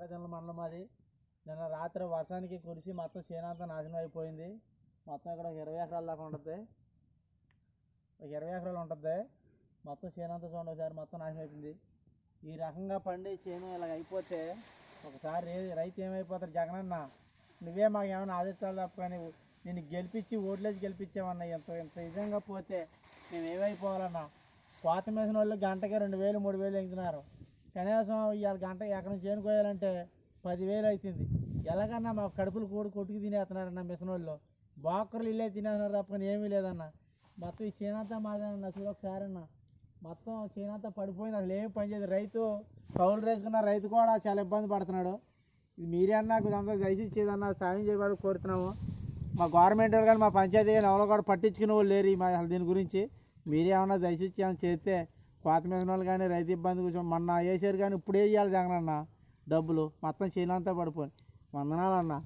రాజన్న మండలం అది. నిన్న రాత్రి వర్షానికి కురిసి మొత్తం చేనంతా నాశనం అయిపోయింది. మొత్తం ఇక్కడ 20 ఎకరాల దాకా ఉంటుంది. 20 ఎకరాలు ఉంటుంది. మొత్తం చేనంతా చూడండి ఒకసారి, మొత్తం నాశనం అయిపోయింది. ఈ రకంగా పండి చేను ఇలా అయిపోతే ఒకసారి రైతు ఏమైపోతారు? జగనన్న నువ్వే మాకు ఏమైనా ఆదేశాలు తప్ప కానీ నేను గెలిపించి ఓట్లేసి గెలిపించామన్నా. ఇంత నిజంగా పోతే మేము ఏమైపోవాలన్నా? కోత మేసిన వాళ్ళు గంటకి 2000 3000 ఎగుతున్నారు. కనీసం ఇవాళ గంట ఎకరం చేను కోయాలంటే 10,000 అవుతుంది. ఎలాగన్నా మా కడుపులు కొట్టుకు తినేస్తున్నారన్న మిషన్ వాళ్ళు. బాకర్లు ఇల్లే తినేస్తున్నారు తప్ప కానీ ఏమీ లేదన్న. మొత్తం ఈ చేనంతా మాదన్న. చూడు ఒకసారి అన్న, మొత్తం చేనంతా పడిపోయింది. అసలు ఏమి పని చేయదు. రైతు కౌలు వేసుకున్న రైతు కూడా చాలా ఇబ్బంది పడుతున్నాడు. ఇది మీరే అన్నా కొంత దయచేసి ఏదన్నా సాయం చేయబడి కోరుతున్నాము. మా గవర్నమెంట్ వాళ్ళు కానీ మా పంచాయతీ కానీ ఎవరో కూడా పట్టించుకునే వాళ్ళు లేరు అసలు దీని గురించి. మీరే ఏమన్నా దయచేసి ఏమైనా చేస్తే కోత మీద వాళ్ళు కానీ రైతు ఇబ్బంది కూర్చొని మొన్న వేసారు కానీ ఇప్పుడు వేయాలి జగనన్న డబ్బులు. మొత్తం చేనంతా పడిపోయి వందనాలన్నా.